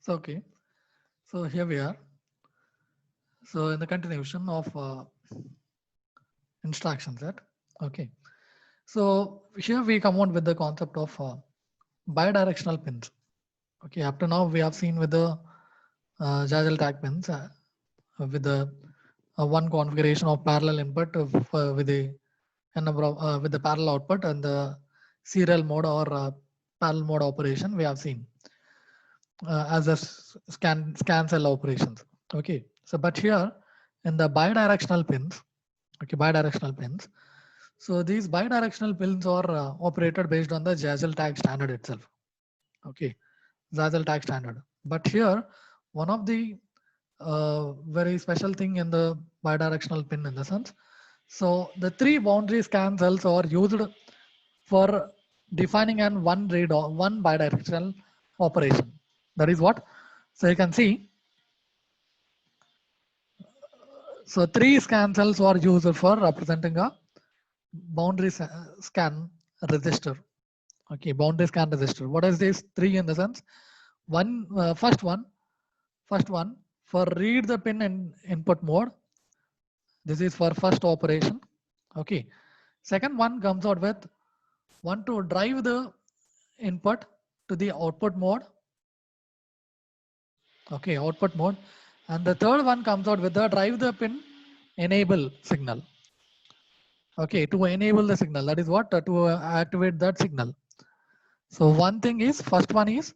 So okay, so here we are. So in the continuation of instruction set. Okay, so here we come on with the concept of bidirectional pins. Okay, up to now we have seen with the Jagel tag pins with the one configuration of parallel input with the a number of with the parallel output and the serial mode or parallel mode operation we have seen as a scan cell operations. Okay, so but here in the bidirectional pins, okay, bidirectional pins. So these bidirectional pins are operated based on the Jagel tag standard itself. Okay, Jagel tag standard. But here one of the very special thing in the bidirectional pin in the sense. So the three boundary scan cells are used for defining an one read or one bidirectional operation. That is what. So you can see. So three scan cells are used for representing a boundary scan register. Okay, boundary scan register. What is this three in the sense? One first one for read the pin in input mode. This is for first operation. Okay. Second one comes out with one to drive the input to the output mode. Okay, output mode. And the third one comes out with the drive the pin enable signal. Okay, to enable the signal. That is what to activate that signal. So one thing is first one is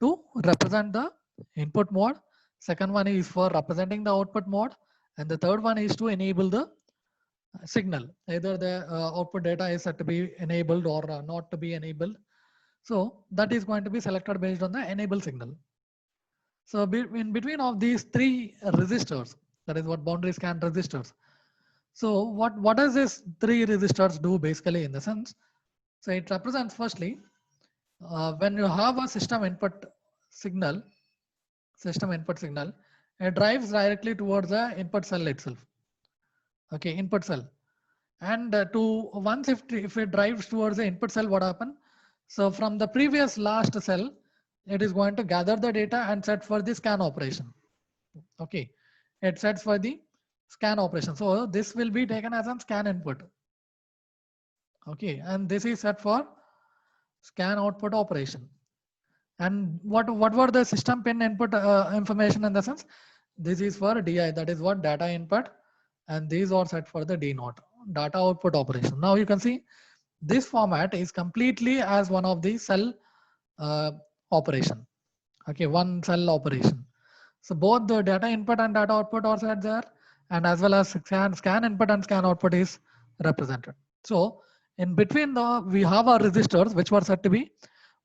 to represent the input mode. Second one is for representing the output mode. And the third one is to enable the signal. Either the output data is set to be enabled or not to be enabled. So that is going to be selected based on the enable signal. So in between of these three resistors, that is what boundary scan resistors. So what does this three resistors do basically in the sense? So it represents firstly, when you have a system input signal, it drives directly towards the input cell itself. Okay, input cell. And to once if it drives towards the input cell, what happen? So from the previous last cell, it is going to gather the data and set for the scan operation. Okay, it sets for the scan operation. So this will be taken as a scan input. Okay, and this is set for scan output operation. And what were the system pin input information in the sense? This is for DI, that is what data input, and these are set for the D naught, data output operation. Now you can see this format is completely as one of the cell operation. Okay, one cell operation. So both the data input and data output are set there, and as well as scan input and scan output is represented. So in between we have our registers which were set to be,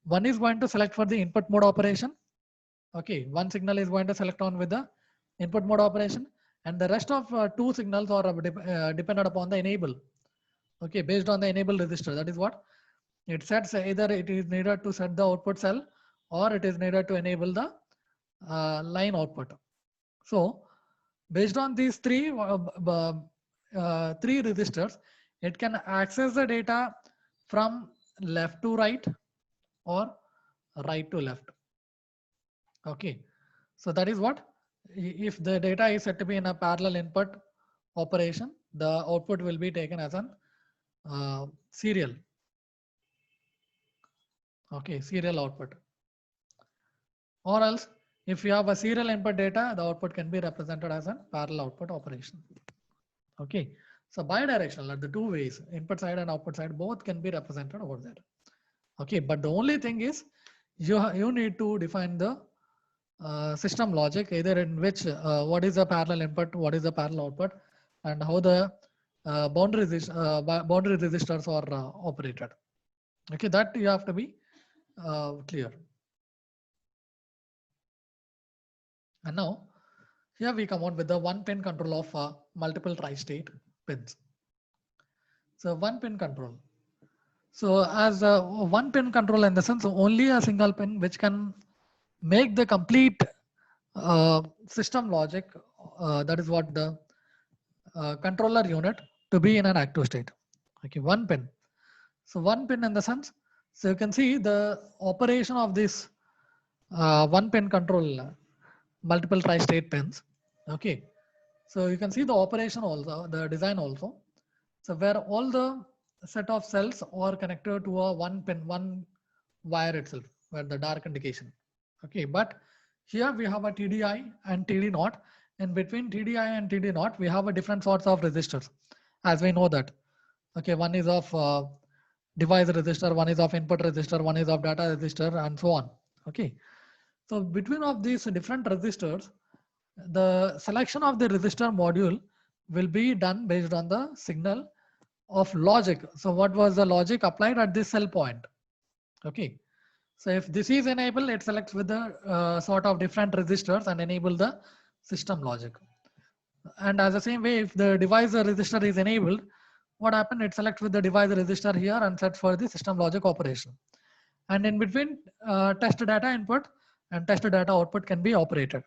one is going to select for the input mode operation. Okay, one signal is going to select on with the input mode operation, and the rest of two signals are dependent upon the enable. Okay, based on the enable register. That is what it sets, either it is needed to set the output cell or it is needed to enable the line output. So based on these three registers, it can access the data from left to right or right to left. Okay, so that is what, if the data is set to be in a parallel input operation, the output will be taken as an serial. Okay, serial output. Or else, if you have a serial input data, the output can be represented as a parallel output operation. Okay, so bidirectional at the two ways, input side and output side, both can be represented over there. Okay, but the only thing is you need to define the system logic, either in which what is the parallel input, what is the parallel output, and how the boundary resistors are operated. Okay, that you have to be clear. And now here we come out with the one pin control of multiple tri-state pins. So one pin control. So as a one pin control in the sense, only a single pin which can make the complete system logic, that is what the controller unit to be in an active state. Okay, one pin. So one pin in the sense, so you can see the operation of this one pin control, multiple tri-state pins. Okay, so you can see the operation also, the design also. So where all the set of cells are connected to a one pin, one wire itself, where the dark indication. Okay, but here we have a TDI and TD naught. In between TDI and TD naught, we have a different sorts of resistors, as we know that. Okay, one is of device resistor, one is of input resistor, one is of data resistor, and so on. Okay, so between of these different resistors, the selection of the resistor module will be done based on the signal of logic. So what was the logic applied at this cell point? Okay, so if this is enabled, it selects with the sort of different resistors and enable the system logic. And as the same way, if the device resistor is enabled, what happened? It selects with the device resistor here and sets for the system logic operation. And in between, test data input and test data output can be operated.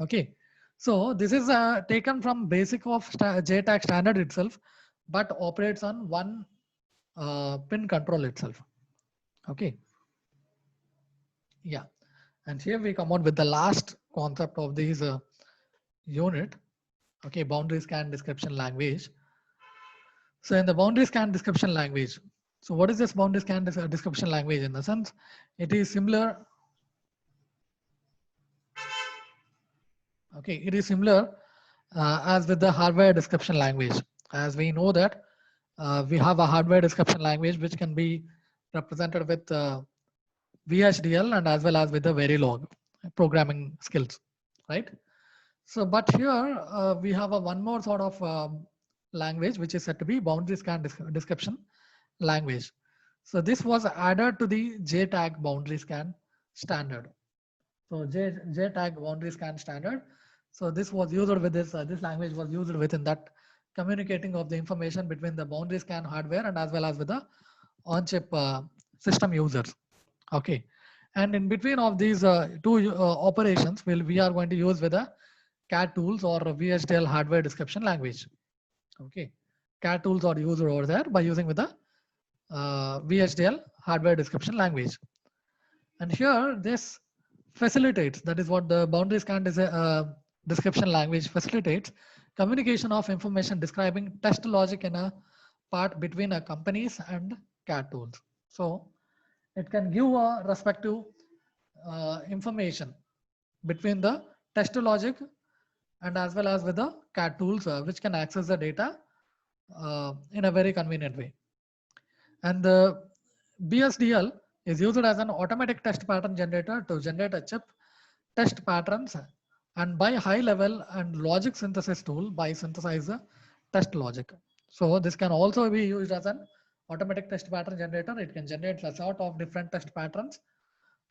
Okay, so this is taken from basic of JTAG standard itself, but operates on one pin control itself. Okay, yeah, and here we come out with the last concept of this unit. Okay, boundary scan description language. So in the boundary scan description language, so what is this boundary scan description language? In the sense, it is similar. Okay, it is similar as with the hardware description language. As we know that we have a hardware description language which can be represented with VHDL and as well as with the Verilog programming skills, right? So, but here we have a one more sort of language which is said to be boundary scan description language. So this was added to the JTAG boundary scan standard. So JTAG boundary scan standard. So this was used with this language was used within that communicating of the information between the boundary scan hardware and as well as with the on-chip system users. Okay, and in between of these two operations, we are going to use with the CAD tools or VHDL hardware description language. Okay, CAD tools are used over there by using with the VHDL hardware description language. And here this facilitates, that is what the boundary scan description language facilitates, communication of information describing test logic in a part between a companies and CAD tools. So it can give a respective information between the test logic and as well as with the CAD tools which can access the data in a very convenient way. And the BSDL is used as an automatic test pattern generator to generate a chip test patterns and by high level and logic synthesis tool by synthesize the test logic. So this can also be used as an automatic test pattern generator. It can generate a sort of different test patterns,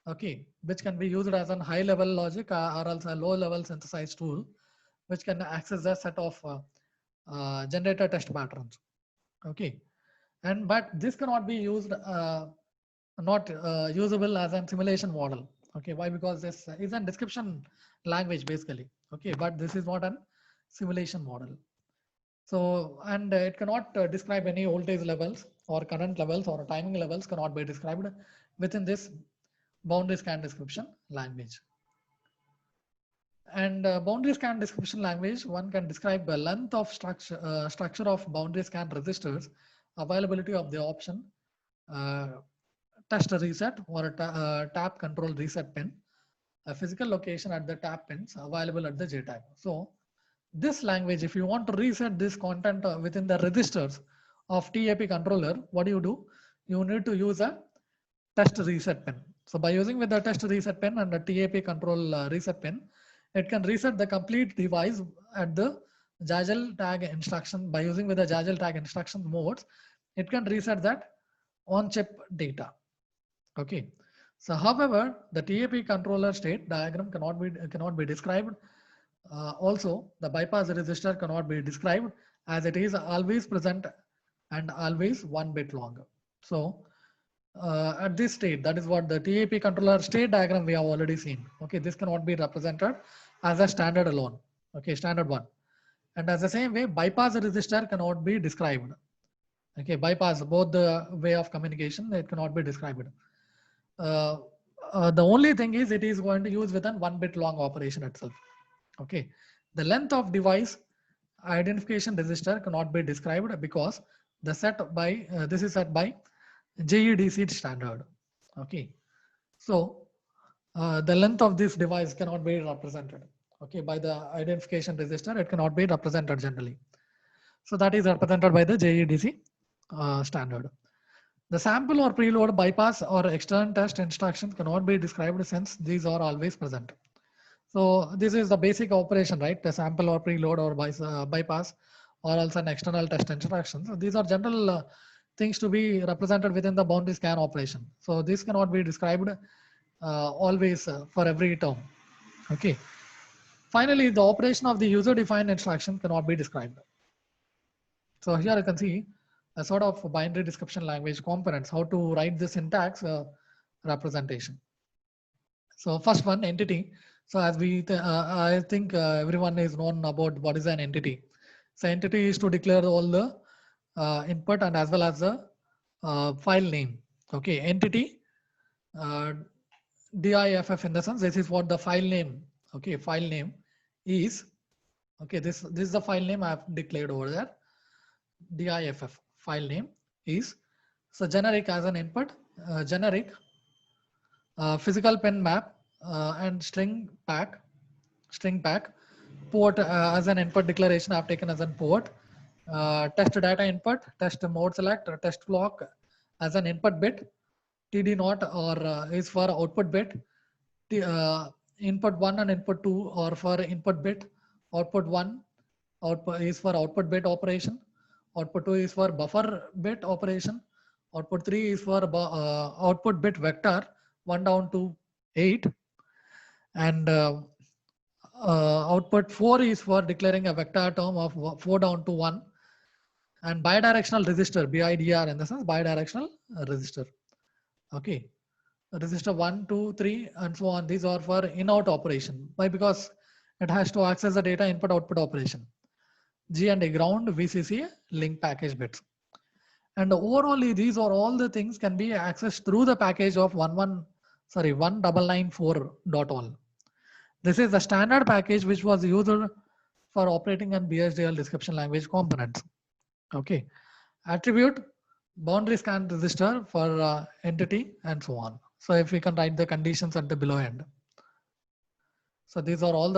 okay, which can be used as a high level logic or also a low level synthesized tool, which can access a set of generator test patterns. Okay, and but this cannot be used, not usable as a simulation model. Okay, why? Because this is a description language basically. Okay, but this is not a simulation model. So, and it cannot describe any voltage levels or current levels or timing levels cannot be described within this boundary scan description language. And boundary scan description language, one can describe the length of structure of boundary scan registers, availability of the option, test reset or a tap control reset pin, a physical location at the tap pins available at the JTAG. So this language, if you want to reset this content within the registers of TAP controller, what do? You need to use a test reset pin. So by using with the test reset pin and the TAP control reset pin, it can reset the complete device at the Jaggle tag instruction. By using with the Jaggle tag instruction modes, it can reset that on-chip data. Okay. So however, the TAP controller state diagram cannot be described. Also, the bypass resistor cannot be described as it is always present and always 1 bit long. So at this state, that is what the TAP controller state diagram we have already seen. Okay, this cannot be represented as a standard alone. Okay, standard one. And as the same way, bypass resistor cannot be described. Okay, bypass both the way of communication, it cannot be described. the only thing is it is going to use within 1 bit long operation itself. Okay. The length of device identification register cannot be described because the set by this is set by JEDC standard. Okay. So the length of this device cannot be represented. Okay, by the identification register, it cannot be represented generally. So that is represented by the JEDC standard. The sample or preload bypass or external test instructions cannot be described since these are always present. So this is the basic operation, right? The sample or preload or bypass or also an external test instructions. So these are general things to be represented within the boundary scan operation. So this cannot be described always for every term. Okay. Finally, the operation of the user-defined instruction cannot be described. So here you can see a sort of binary description language components, how to write the syntax representation. So first one, entity. So as I think everyone is known about what is an entity. So entity is to declare all the input and as well as the file name. Okay, entity DIFF in the sense this is what the file name. Okay, file name is. Okay, this is the file name I have declared over there. DIFF file name is. So generic as an input, generic physical pen map and string pack, port as an input declaration I've taken as an port, test data input, test mode select, test block as an input bit, TD not or is for output bit, input 1 and input 2 or for input bit, output 1 output is for output bit operation, output 2 is for buffer bit operation, output 3 is for output bit vector 1 down to 8, and output 4 is for declaring a vector term of 4 down to 1, and bidirectional register, BIDR in the sense bidirectional register. Okay, register 1, 2, 3 and so on. These are for in-out operation. Why? Because it has to access the data input output operation. G and A ground, VCC, link package bits. And overall, these are all the things can be accessed through the package of 1994.all. This is the standard package which was used for operating on BSDL description language components. Okay, attribute, boundary scan register for entity and so on. So if we can write the conditions at the below end. So these are all the